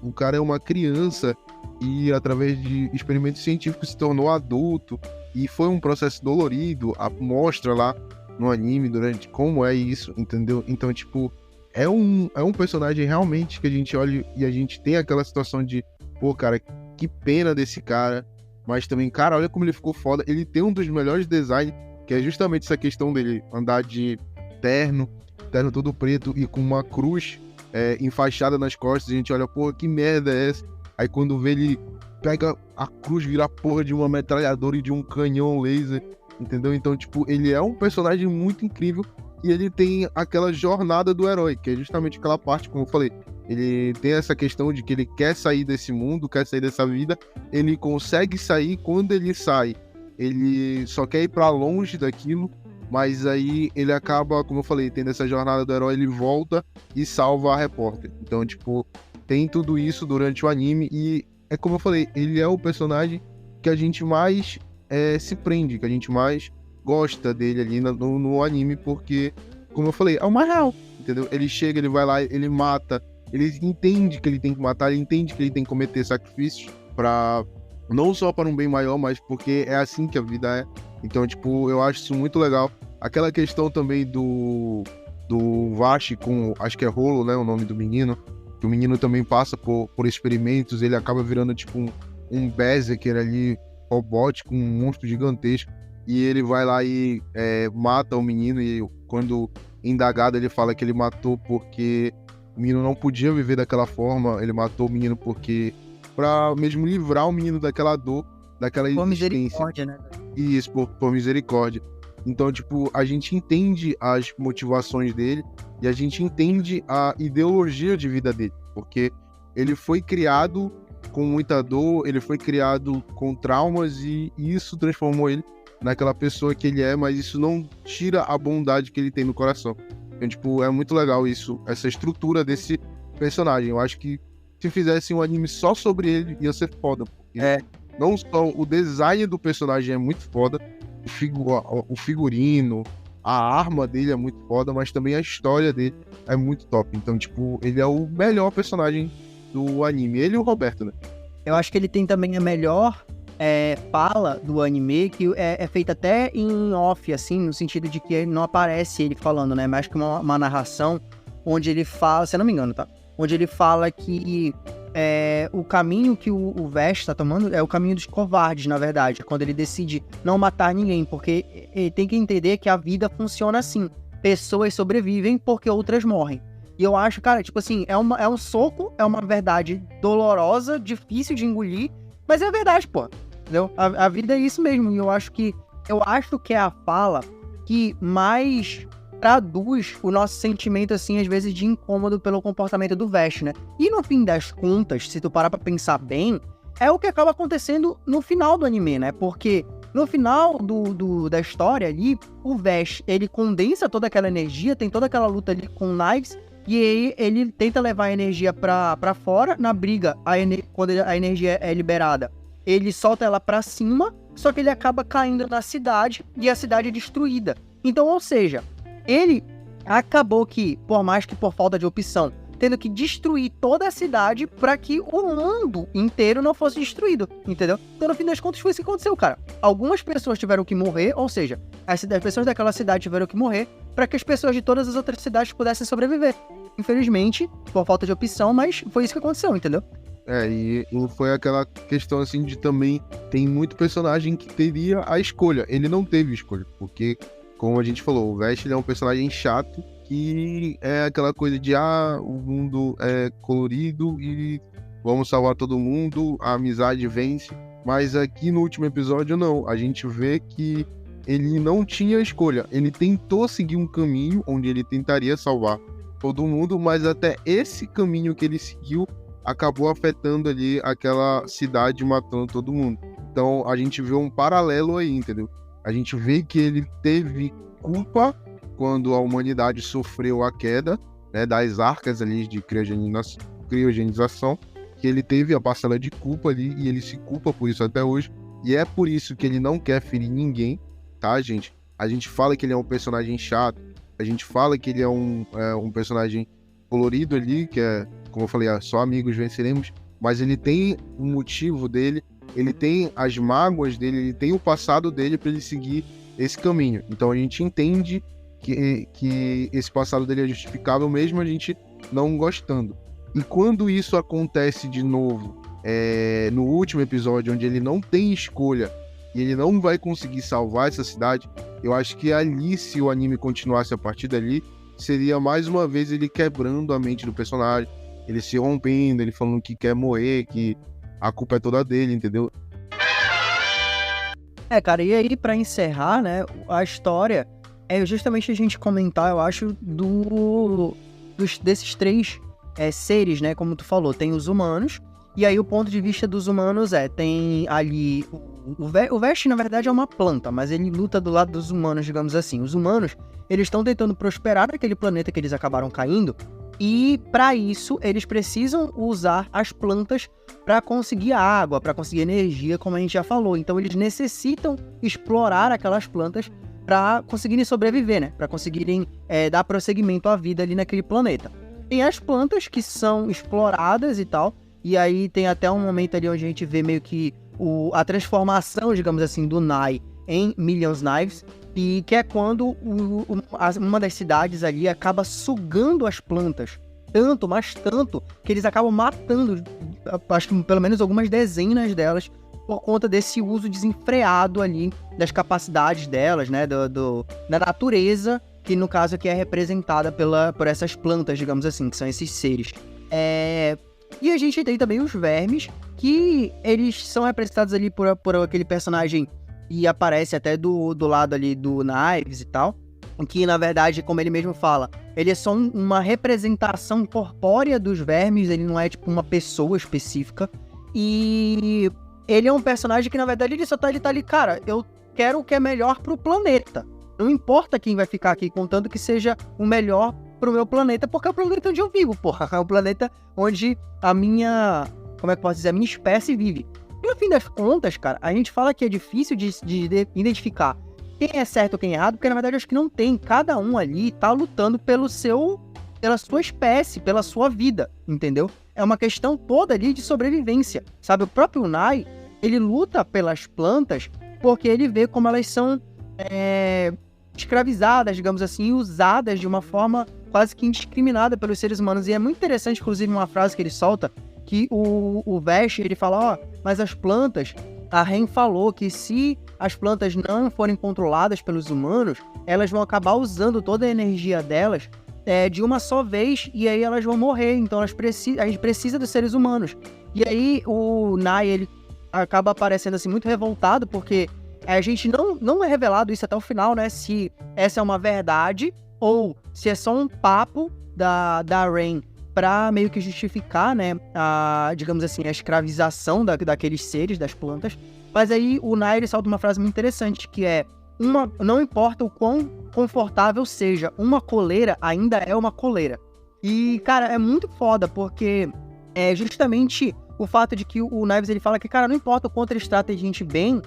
o cara é uma criança e através de experimentos científicos se tornou adulto e foi um processo dolorido, mostra lá no anime durante como é isso, entendeu? Então, tipo, é um personagem realmente que a gente olha e a gente tem aquela situação de, pô, cara, que pena desse cara, mas também, cara, olha como ele ficou foda, ele tem um dos melhores designs, que é justamente essa questão dele andar de terno todo preto e com uma cruz enfaixada nas costas, a gente olha, pô, que merda é essa? Aí quando vê ele pega a cruz, vira a porra de uma metralhadora e de um canhão laser, entendeu? Então, tipo, ele é um personagem muito incrível e ele tem aquela jornada do herói, que é justamente aquela parte, como eu falei, ele tem essa questão de que ele quer sair desse mundo, quer sair dessa vida, ele consegue sair, quando ele sai, ele só quer ir pra longe daquilo, mas aí ele acaba, como eu falei, tendo essa jornada do herói, ele volta e salva a repórter. Então, tipo, tem tudo isso durante o anime e é como eu falei, ele é o personagem que a gente mais se prende, que a gente mais gosta dele ali no anime, porque, como eu falei, é o mais real, entendeu? Ele chega, ele vai lá, ele mata, ele entende que ele tem que matar, ele entende que ele tem que cometer sacrifícios para não só para um bem maior, mas porque é assim que a vida é. Então, tipo, eu acho isso muito legal. Aquela questão também do Vashi com, acho que é Rolo, né, o nome do menino, que o menino também passa por experimentos, ele acaba virando tipo um Berserker ali, robótico, um monstro gigantesco, e ele vai lá e mata o menino, e quando indagado ele fala que ele matou porque o menino não podia viver daquela forma, ele matou o menino porque pra mesmo livrar o menino daquela dor, daquela Por existência. misericórdia, né? Isso, por misericórdia. Então, tipo, a gente entende as motivações dele e a gente entende a ideologia de vida dele, porque ele foi criado com muita dor, ele foi criado com traumas e isso transformou ele naquela pessoa que ele é, mas isso não tira a bondade que ele tem no coração. Então, tipo, é muito legal isso, essa estrutura desse personagem. Eu acho que se fizesse um anime só sobre ele, ia ser foda, porque não só o design do personagem é muito foda, o figurino, a arma dele é muito foda, mas também a história dele é muito top. Então, tipo, ele é o melhor personagem do anime. Ele e o Roberto, né? Eu acho que ele tem também a melhor fala do anime, que é feita até em off, assim, no sentido de que não aparece ele falando, né? Mais que uma narração onde ele fala, se eu não me engano, tá? Onde ele fala que o caminho que o Vash tá tomando é o caminho dos covardes, na verdade. Quando ele decide não matar ninguém, porque ele tem que entender que a vida funciona assim. Pessoas sobrevivem porque outras morrem. E eu acho, cara, tipo assim, é um soco, é uma verdade dolorosa, difícil de engolir, mas é verdade, pô. Entendeu? A vida é isso mesmo. E eu acho que é a fala que mais traduz o nosso sentimento, assim, às vezes de incômodo pelo comportamento do Vash, né? E no fim das contas, se tu parar pra pensar bem, é o que acaba acontecendo no final do anime, né? Porque no final da história ali, o Vash, ele condensa toda aquela energia, tem toda aquela luta ali com o Knives, e aí ele tenta levar a energia pra fora, na briga, quando a energia é liberada, ele solta ela pra cima, só que ele acaba caindo na cidade, e a cidade é destruída. Então, ou seja, ele acabou que, por mais que por falta de opção, tendo que destruir toda a cidade para que o mundo inteiro não fosse destruído, entendeu? Então, no fim das contas, foi isso que aconteceu, cara. Algumas pessoas tiveram que morrer, ou seja, as pessoas daquela cidade tiveram que morrer para que as pessoas de todas as outras cidades pudessem sobreviver. Infelizmente, por falta de opção, mas foi isso que aconteceu, entendeu? E foi aquela questão, assim, de também tem muito personagem que teria a escolha. Ele não teve escolha, porque, como a gente falou, o Vash é um personagem chato, que é aquela coisa de, o mundo é colorido e vamos salvar todo mundo, a amizade vence. Mas aqui no último episódio, não. A gente vê que ele não tinha escolha. Ele tentou seguir um caminho onde ele tentaria salvar todo mundo, mas até esse caminho que ele seguiu acabou afetando ali aquela cidade, matando todo mundo. Então a gente vê um paralelo aí, entendeu? A gente vê que ele teve culpa quando a humanidade sofreu a queda, né, das arcas ali de criogenização, que ele teve a parcela de culpa ali e ele se culpa por isso até hoje. E é por isso que ele não quer ferir ninguém, tá, gente? A gente fala que ele é um personagem chato, a gente fala que ele é um personagem colorido ali, que é, como eu falei, só amigos venceremos, mas ele tem um motivo dele, ele tem as mágoas dele, ele tem o passado dele para ele seguir esse caminho. Então a gente entende que esse passado dele é justificável mesmo a gente não gostando. E quando isso acontece de novo, no último episódio, onde ele não tem escolha e ele não vai conseguir salvar essa cidade, eu acho que ali, se o anime continuasse a partir dali, seria mais uma vez ele quebrando a mente do personagem, ele se rompendo, ele falando que quer morrer, que a culpa é toda dele, entendeu? Cara, e aí pra encerrar, né, a história é justamente a gente comentar, eu acho, desses três seres, né, como tu falou, tem os humanos, e aí o ponto de vista dos humanos tem ali, o Vest na verdade é uma planta, mas ele luta do lado dos humanos, digamos assim. Os humanos, eles estão tentando prosperar naquele planeta que eles acabaram caindo, e para isso eles precisam usar as plantas para conseguir água, para conseguir energia, como a gente já falou. Então eles necessitam explorar aquelas plantas para conseguirem sobreviver, né? Para conseguirem dar prosseguimento à vida ali naquele planeta. Tem as plantas que são exploradas e tal, e aí tem até um momento ali onde a gente vê meio que a transformação, digamos assim, do Nai em Millions Knives, e que é quando uma das cidades ali acaba sugando as plantas, mas tanto, que eles acabam matando, acho que pelo menos algumas dezenas delas, por conta desse uso desenfreado ali das capacidades delas, né, da natureza, que no caso aqui é representada por essas plantas, digamos assim, que são esses seres. E a gente tem também os vermes, que eles são representados ali por aquele personagem e aparece até do lado ali do Knives e tal, que na verdade, como ele mesmo fala, ele é só uma representação corpórea dos vermes, ele não é tipo uma pessoa específica, e ele é um personagem que na verdade ele tá ali, cara, eu quero o que é melhor pro planeta, não importa quem vai ficar aqui, contanto que seja o melhor pro meu planeta, porque é o planeta onde eu vivo, porra, é o planeta onde a minha, como é que eu posso dizer, a minha espécie vive. E no fim das contas, cara, a gente fala que é difícil de identificar quem é certo ou quem é errado, porque na verdade eu acho que não tem. Cada um ali tá lutando pela sua espécie, pela sua vida, entendeu? É uma questão toda ali de sobrevivência, sabe? O próprio Nai, ele luta pelas plantas porque ele vê como elas são escravizadas, digamos assim, usadas de uma forma quase que indiscriminada pelos seres humanos. E é muito interessante, inclusive, uma frase que ele solta, que o Vest, ele fala, mas as plantas, a Ren falou que se as plantas não forem controladas pelos humanos, elas vão acabar usando toda a energia delas de uma só vez, e aí elas vão morrer, então a gente precisa dos seres humanos. E aí o Nai, ele acaba aparecendo assim muito revoltado, porque a gente não é revelado isso até o final, né, se essa é uma verdade, ou se é só um papo da Ren para meio que justificar, né, digamos assim, a escravização daqueles seres, das plantas. Mas aí o Nai, ele solta uma frase muito interessante, que é, não importa o quão confortável seja, uma coleira ainda é uma coleira. E, cara, é muito foda, porque é justamente o fato de que o Knives, ele fala que, cara, não importa o quanto eles tratem a gente bem,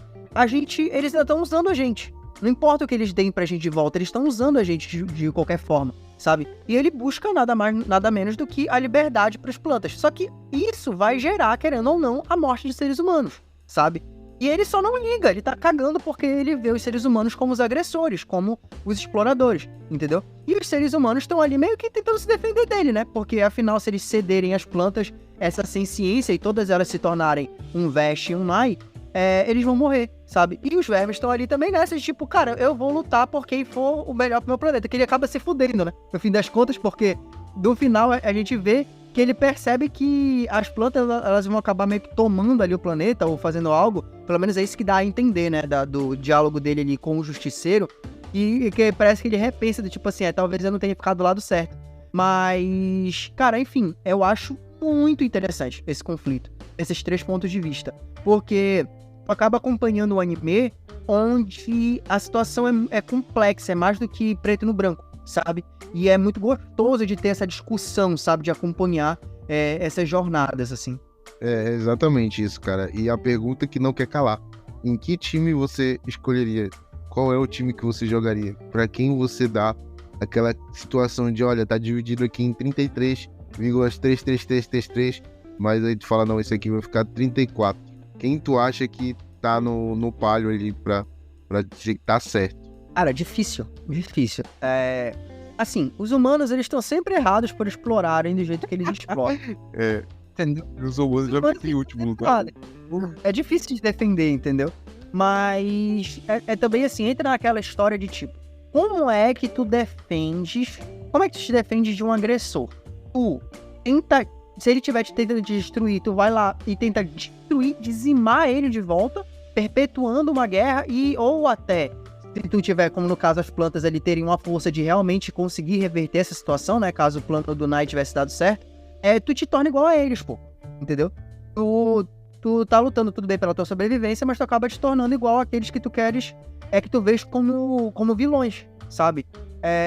eles ainda estão usando a gente. Não importa o que eles deem pra gente de volta, eles estão usando a gente de qualquer forma, sabe? E ele busca nada mais, nada menos do que a liberdade pras plantas. Só que isso vai gerar, querendo ou não, a morte de seres humanos, sabe? E ele só não liga, ele tá cagando porque ele vê os seres humanos como os agressores, como os exploradores, entendeu? E os seres humanos estão ali meio que tentando se defender dele, né? Porque afinal, se eles cederem às plantas, essa ciência e todas elas se tornarem um Vest e um Nai, eles vão morrer, sabe? E os vermes estão ali também nessa, tipo, cara, eu vou lutar por quem for o melhor pro meu planeta, que ele acaba se fudendo, né? No fim das contas, porque no final a gente vê que ele percebe que as plantas, elas vão acabar meio que tomando ali o planeta, ou fazendo algo, pelo menos é isso que dá a entender, né, do diálogo dele ali com o Justiceiro, e que parece que ele repensa, do tipo assim, talvez eu não tenha ficado do lado certo. Mas, cara, enfim, eu acho muito interessante esse conflito, esses três pontos de vista, porque acaba acompanhando o anime onde a situação é complexa, é mais do que preto no branco, sabe? E é muito gostoso de ter essa discussão, sabe? De acompanhar essas jornadas, assim. É exatamente isso, cara. E a pergunta que não quer calar. em que time você escolheria? Qual é o time que você jogaria? Pra quem você dá aquela situação de, olha, tá dividido aqui em 33,33333, mas aí tu fala, não, esse aqui vai ficar 34. Quem tu acha que tá no palio ali pra dizer que tá certo? Cara, difícil. Assim, os humanos, eles estão sempre errados por explorarem do jeito que eles exploram. Entendeu? Os humanos já ficam em último lugar. É difícil de defender, entendeu? Mas é também assim, entra naquela história de tipo, como é que tu defendes, como é que tu te defendes de um agressor? Tu tenta, se ele estiver te tentando destruir, tu vai lá e tenta destruir, dizimar ele de volta, perpetuando uma guerra ou até, se tu tiver, como no caso as plantas ali, terem uma força de realmente conseguir reverter essa situação, né, caso o plano do Nai tivesse dado certo, tu te torna igual a eles, pô, entendeu? Tu tá lutando tudo bem pela tua sobrevivência, mas tu acaba te tornando igual àqueles que tu queres, que tu vês como vilões, sabe?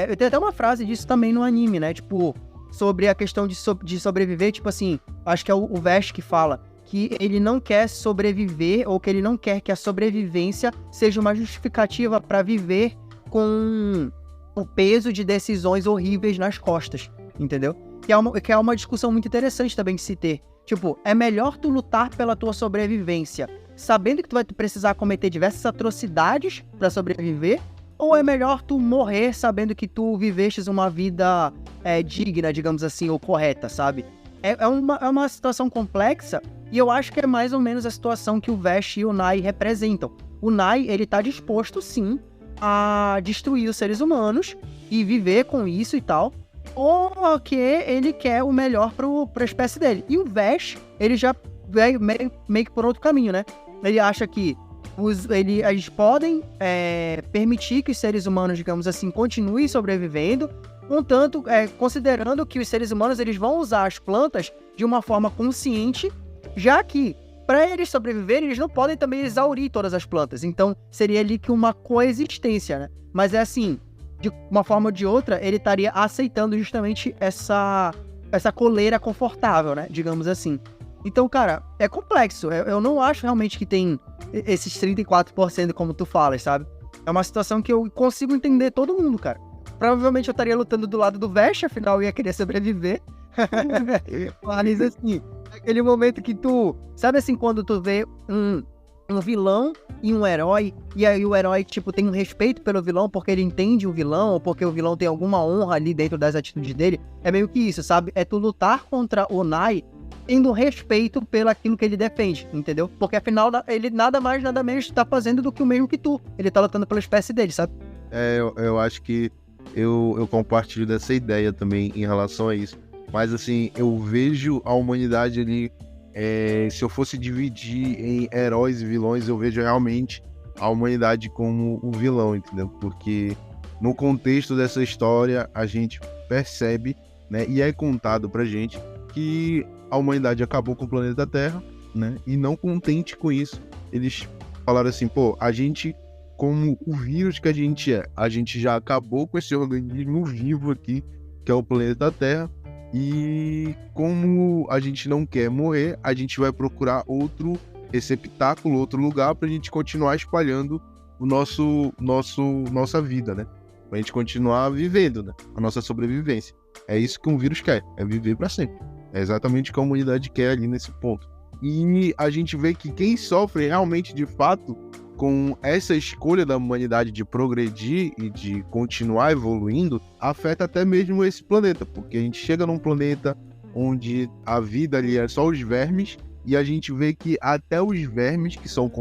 Eu tenho até uma frase disso também no anime, né? Tipo, sobre a questão de sobreviver, tipo assim, acho que é o Vash que fala que ele não quer sobreviver, ou que ele não quer que a sobrevivência seja uma justificativa pra viver com o peso de decisões horríveis nas costas, entendeu? Que é uma discussão muito interessante também de se ter. Tipo, é melhor tu lutar pela tua sobrevivência, sabendo que tu vai precisar cometer diversas atrocidades pra sobreviver, ou é melhor tu morrer sabendo que tu vivestes uma vida digna, digamos assim, ou correta, sabe? É uma situação complexa, e eu acho que é mais ou menos a situação que o Vash e o Nai representam. O Nai, ele tá disposto, sim, a destruir os seres humanos e viver com isso e tal, ou que ele quer o melhor pra espécie dele. E o Vash, ele já vai meio que por outro caminho, né? Ele acha que eles podem permitir que os seres humanos, digamos assim, continuem sobrevivendo, contanto, considerando que os seres humanos eles vão usar as plantas de uma forma consciente, já que, para eles sobreviverem, eles não podem também exaurir todas as plantas. Então, seria ali que uma coexistência, né? Mas é assim, de uma forma ou de outra, ele estaria aceitando justamente essa coleira confortável, né? Digamos assim. Então, cara, é complexo. Eu não acho realmente que tem esses 34% como tu falas, sabe? É uma situação que eu consigo entender todo mundo, cara. Provavelmente eu estaria lutando do lado do Vash, afinal eu ia querer sobreviver. Mas assim, aquele momento que tu... Sabe assim, quando tu vê um vilão e um herói, e aí o herói, tipo, tem um respeito pelo vilão porque ele entende o vilão, ou porque o vilão tem alguma honra ali dentro das atitudes dele, é meio que isso, sabe? É tu lutar contra o Nai tendo respeito pelo aquilo que ele defende, entendeu? Porque afinal, ele nada mais, nada menos tá fazendo do que o mesmo que tu. Ele tá lutando pela espécie dele, sabe? Eu acho que eu compartilho dessa ideia também em relação a isso. Mas assim, eu vejo a humanidade ali, se eu fosse dividir em heróis e vilões, eu vejo realmente a humanidade como o vilão, entendeu? Porque no contexto dessa história, a gente percebe, né, e é contado pra gente que a humanidade acabou com o planeta Terra, né? E não contente com isso, eles falaram assim, pô, a gente, como o vírus que a gente já acabou com esse organismo vivo aqui, que é o planeta Terra, e como a gente não quer morrer, a gente vai procurar outro receptáculo, outro lugar pra gente continuar espalhando o nossa vida, né? Pra gente continuar vivendo, né? A nossa sobrevivência. É isso que um vírus quer, é viver pra sempre. É exatamente o que a humanidade quer ali nesse ponto. E a gente vê que quem sofre realmente, de fato, com essa escolha da humanidade de progredir e de continuar evoluindo, afeta até mesmo esse planeta. Porque a gente chega num planeta onde a vida ali é só os vermes, e a gente vê que até os vermes, que são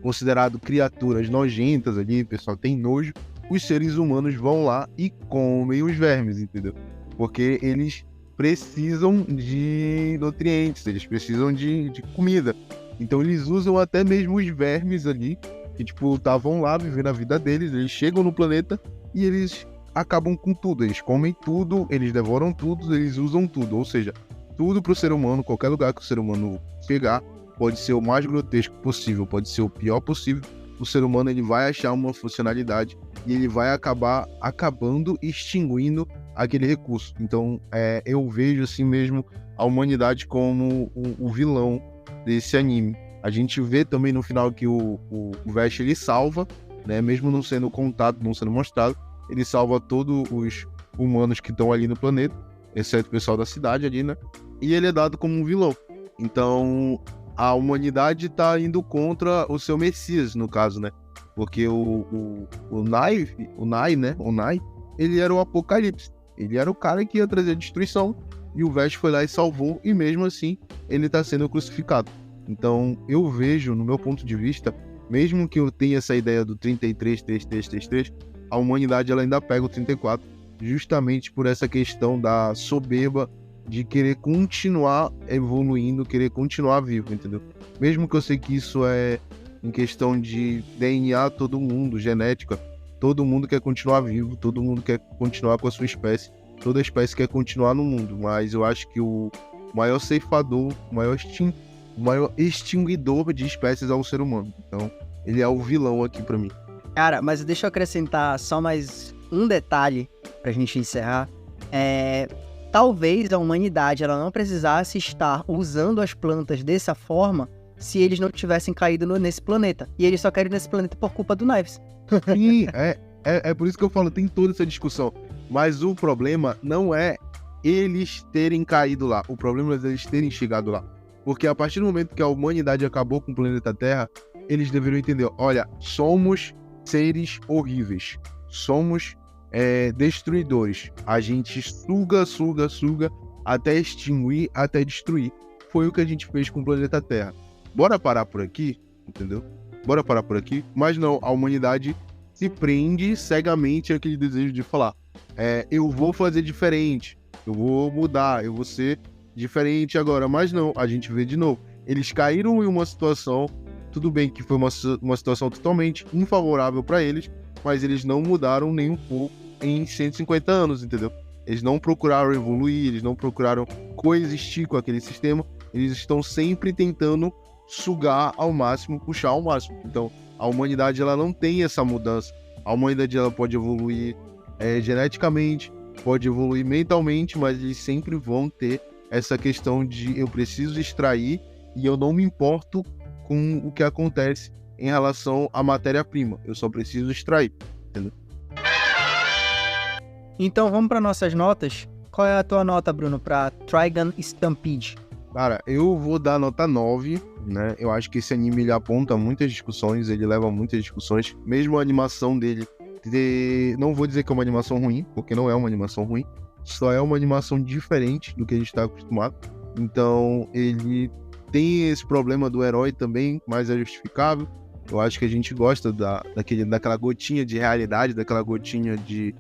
considerados criaturas nojentas ali, o pessoal tem nojo, os seres humanos vão lá e comem os vermes, entendeu? Porque eles precisam de nutrientes, eles precisam de comida. Então eles usam até mesmo os vermes ali, que tipo, estavam lá vivendo a vida deles, eles chegam no planeta e eles acabam com tudo. Eles comem tudo, eles devoram tudo, eles usam tudo. Ou seja, tudo pro ser humano, qualquer lugar que o ser humano chegar, pode ser o mais grotesco possível, pode ser o pior possível. O ser humano ele vai achar uma funcionalidade e ele vai acabar acabando extinguindo aquele recurso. Então, eu vejo assim mesmo a humanidade como o vilão desse anime. A gente vê também no final que o Vash ele salva, né? Mesmo não sendo contado, não sendo mostrado, ele salva todos os humanos que estão ali no planeta, exceto o pessoal da cidade ali, né? E ele é dado como um vilão. Então, a humanidade tá indo contra o seu Messias, no caso, né? Porque o Nai, ele era o Apocalipse. Ele era o cara que ia trazer a destruição, e o Vash foi lá e salvou, e mesmo assim, ele tá sendo crucificado. Então, eu vejo, no meu ponto de vista, mesmo que eu tenha essa ideia do 33, 33, 33, a humanidade ela ainda pega o 34, justamente por essa questão da soberba de querer continuar evoluindo, querer continuar vivo, entendeu? Mesmo que eu sei que isso é em questão de DNA, todo mundo, genética, todo mundo quer continuar vivo, todo mundo quer continuar com a sua espécie, toda espécie quer continuar no mundo, mas eu acho que o maior ceifador, o maior extinguidor de espécies é o ser humano. Então, ele é o vilão aqui pra mim. Cara, mas deixa eu acrescentar só mais um detalhe pra gente encerrar. Talvez a humanidade ela não precisasse estar usando as plantas dessa forma se eles não tivessem caído nesse planeta. E eles só caíram nesse planeta por culpa do Knives. Sim, é por isso que eu falo, tem toda essa discussão. Mas o problema não é eles terem caído lá. O problema é eles terem chegado lá. Porque a partir do momento que a humanidade acabou com o planeta Terra, eles deveriam entender, olha, somos seres horríveis. Somos destruidores. A gente suga até extinguir, até destruir. Foi o que a gente fez com o planeta Terra. Bora parar por aqui, entendeu? Bora parar por aqui. Mas não, a humanidade se prende cegamente àquele desejo de falar, eu vou fazer diferente, eu vou mudar, eu vou ser diferente agora. Mas não, a gente vê de novo. Eles caíram em uma situação, tudo bem que foi uma situação totalmente infavorável para eles, mas eles não mudaram nem um pouco em 150 anos, entendeu? Eles não procuraram evoluir, eles não procuraram coexistir com aquele sistema, eles estão sempre tentando sugar ao máximo, puxar ao máximo. Então, a humanidade ela não tem essa mudança. A humanidade ela pode evoluir geneticamente, pode evoluir mentalmente, mas eles sempre vão ter essa questão de eu preciso extrair e eu não me importo com o que acontece em relação à matéria-prima. Eu só preciso extrair, entendeu? Então vamos para nossas notas. Qual é a tua nota, Bruno, para Trigun Stampede? Cara, eu vou dar nota 9, né? Eu acho que esse anime ele aponta muitas discussões, ele leva muitas discussões. Mesmo a animação dele, não vou dizer que é uma animação ruim, porque não é uma animação ruim, só é uma animação diferente do que a gente está acostumado. Então, ele tem esse problema do herói também, mas é justificável. Eu acho que a gente gosta daquela gotinha de realidade, daquela gotinha de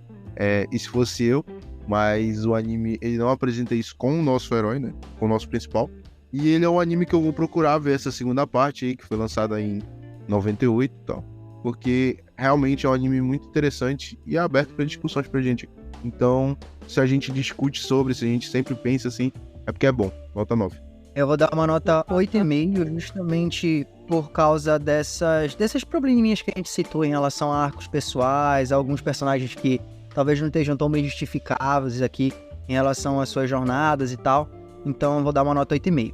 e se fosse eu, mas o anime ele não apresenta isso com o nosso herói, né? Com o nosso principal. E ele é um anime que eu vou procurar ver essa segunda parte aí, que foi lançada em 98 e tal. Porque realmente é um anime muito interessante e é aberto para discussões pra gente. Então, se a gente discute sobre, se a gente sempre pensa assim, é porque é bom. Nota 9. Eu vou dar uma nota 8,5, justamente por causa desses probleminhas que a gente citou em relação a arcos pessoais, alguns personagens que talvez não estejam tão bem justificáveis aqui em relação às suas jornadas e tal. Então eu vou dar uma nota 8,5.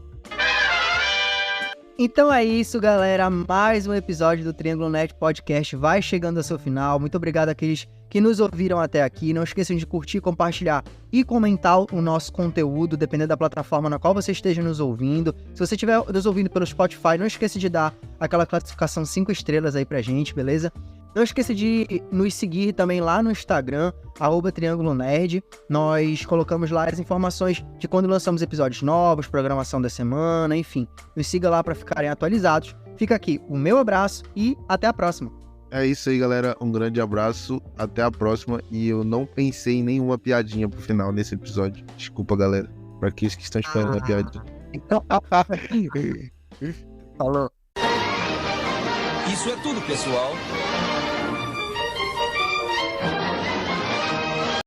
Então é isso, galera. Mais um episódio do Triângulo Net Podcast vai chegando ao seu final. Muito obrigado àqueles que nos ouviram até aqui. Não esqueçam de curtir, compartilhar e comentar o nosso conteúdo, dependendo da plataforma na qual você esteja nos ouvindo. Se você estiver nos ouvindo pelo Spotify, não esqueça de dar aquela classificação 5 estrelas aí pra gente, beleza? Não esqueça de nos seguir também lá no Instagram, @TriânguloNerd. Nós colocamos lá as informações de quando lançamos episódios novos, programação da semana, enfim. Nos siga lá para ficarem atualizados. Fica aqui o meu abraço e até a próxima. É isso aí, galera. Um grande abraço. Até a próxima. E eu não pensei em nenhuma piadinha pro final desse episódio. Desculpa, galera. Pra aqueles que estão esperando a piadinha. Falou. Isso é tudo, pessoal.